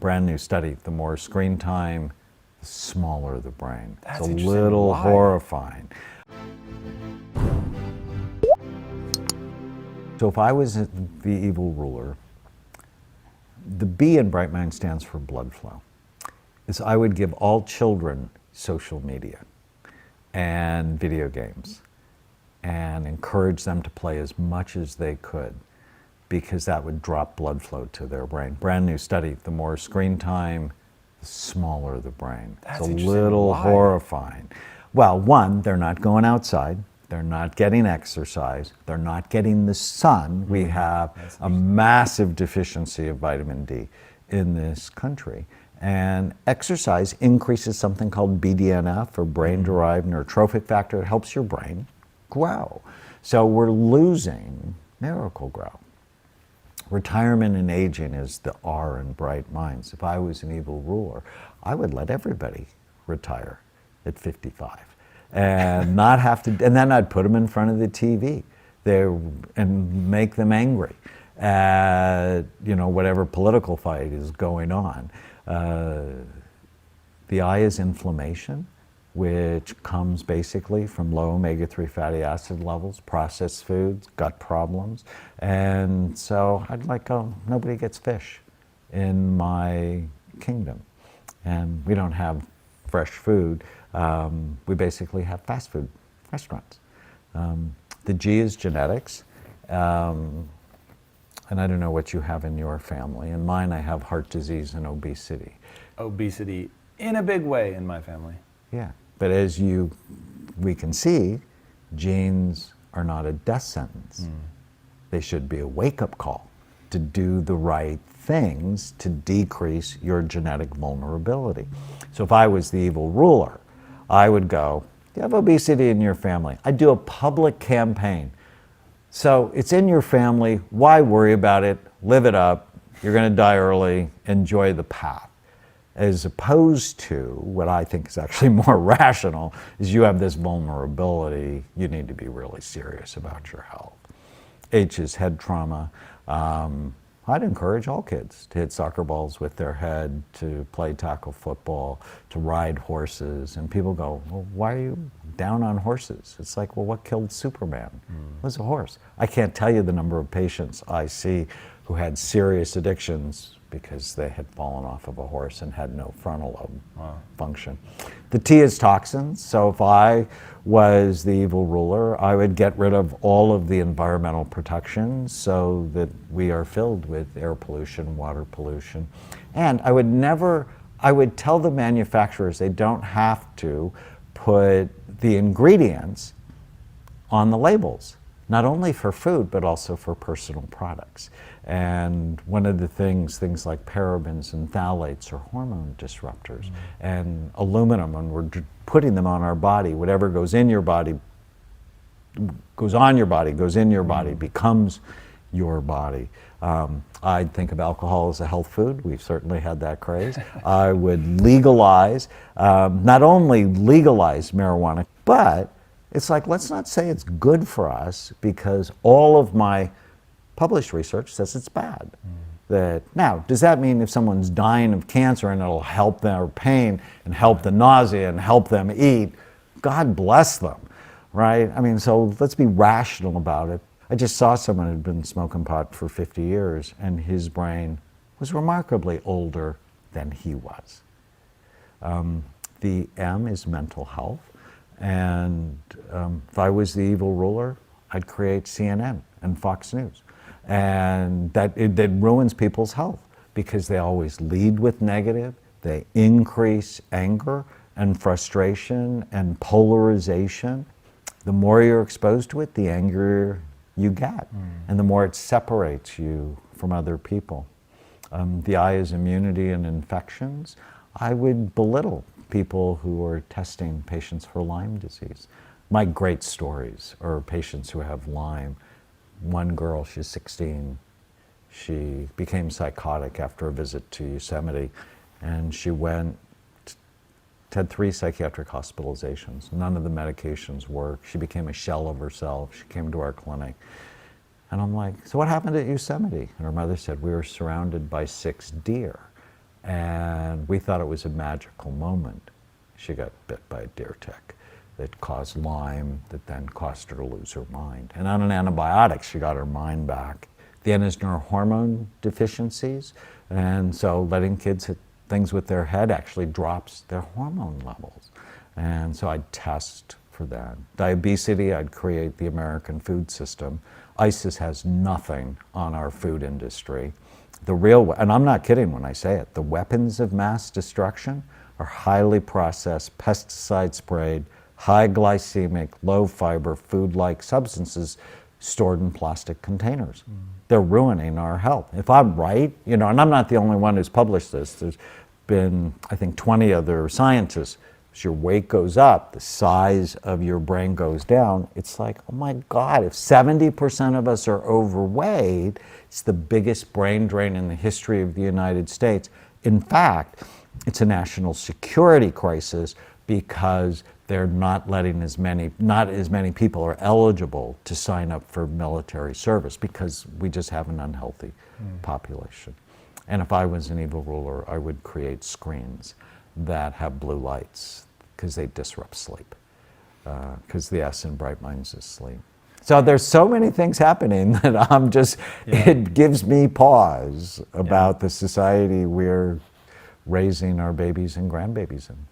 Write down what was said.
Brand new study, the more screen time, the smaller the brain. That's it's a interesting. little Why? horrifying. So if I was the evil ruler, the B in Bright Mind stands for blood flow. Is I would give all children social media and video games and encourage them to play as much as they could, because that would drop blood flow to their brain. Brand new study, the more screen time, the smaller the brain. That's it's a interesting. little Why? horrifying. Well, one, they're not going outside. They're not getting exercise. They're not getting the sun. We have a massive deficiency of vitamin D in this country. And exercise increases something called BDNF, or brain-derived neurotrophic factor. It helps your brain grow. So we're losing Miracle-Grow. Retirement and aging is the R in Bright Minds. If I was an evil ruler, I would let everybody retire at 55 and not have to, and then I'd put them in front of the TV there and make them angry at, whatever political fight is going on. The I is inflammation, which comes basically from low omega-3 fatty acid levels, processed foods, gut problems. And so I'd nobody gets fish in my kingdom. And we don't have fresh food. We basically have fast food restaurants. The G is genetics. And I don't know what you have in your family. In mine, I have heart disease and obesity. Obesity in a big way in my family. Yeah, but as we can see, genes are not a death sentence. They should be a wake-up call to do the right things to decrease your genetic vulnerability. So if I was the evil ruler, I would go, you have obesity in your family. I'd do a public campaign. So it's in your family, why worry about it? Live it up, you're gonna die early, enjoy the path. As opposed to what I think is actually more rational, is you have this vulnerability, you need to be really serious about your health. H is head trauma. I'd encourage all kids to hit soccer balls with their head, to play tackle football, to ride horses. And people go, well, why are you down on horses? It's like, well, what killed Superman? It was a horse. I can't tell you the number of patients I see who had serious addictions because they had fallen off of a horse and had no frontal lobe function. The T is toxins. So if I was the evil ruler, I would get rid of all of the environmental protections so that we are filled with air pollution, water pollution. And I would tell the manufacturers they don't have to put the ingredients on the labels, not only for food, but also for personal products. And one of the things like parabens and phthalates are hormone disruptors. And aluminum, when we're putting them on our body, whatever goes in your body, goes on your body, goes in your body, becomes your body. I'd think of alcohol as a health food. We've certainly had that craze. I would legalize, not only legalize marijuana, but it's like, let's not say it's good for us, because all of my published research says it's bad. Now, does that mean if someone's dying of cancer and it'll help their pain and help the nausea and help them eat, God bless them, right? I mean, so let's be rational about it. I just saw someone who'd been smoking pot for 50 years and his brain was remarkably older than he was. The M is mental health. And if I was the evil ruler, I'd create CNN and Fox News. And that ruins people's health, because they always lead with negative, they increase anger and frustration and polarization. The more you're exposed to it, the angrier you get, and the more it separates you from other people. The I is immunity and infections. I would belittle people who are testing patients for Lyme disease. My great stories are patients who have Lyme. One girl, she's 16, she became psychotic after a visit to Yosemite, and she had 3 psychiatric hospitalizations. None of the medications worked. She became a shell of herself. She came to our clinic. And I'm like, so what happened at Yosemite? And her mother said, we were surrounded by 6 deer. And we thought it was a magical moment. She got bit by a deer tick that caused Lyme, that then caused her to lose her mind. And on an antibiotic, she got her mind back. The end is neurohormone deficiencies, and so letting kids hit things with their head actually drops their hormone levels. And so I'd test for that. Diabetes, I'd create the American food system. ISIS has nothing on our food industry. The real, and I'm not kidding when I say it, the weapons of mass destruction are highly processed, pesticide sprayed, high glycemic, low fiber, food-like substances stored in plastic containers. They're ruining our health. If I'm right, you know, and I'm not the only one who's published this, there's been, I think, 20 other scientists. As your weight goes up, the size of your brain goes down. It's like, oh my God, if 70% of us are overweight, it's the biggest brain drain in the history of the United States. In fact, it's a national security crisis because they're not letting not as many people are eligible to sign up for military service because we just have an unhealthy population. And if I was an evil ruler, I would create screens that have blue lights because they disrupt sleep, because the S in bright minds is sleep. So there's so many things happening that I'm just, it gives me pause about the society we're raising our babies and grandbabies in.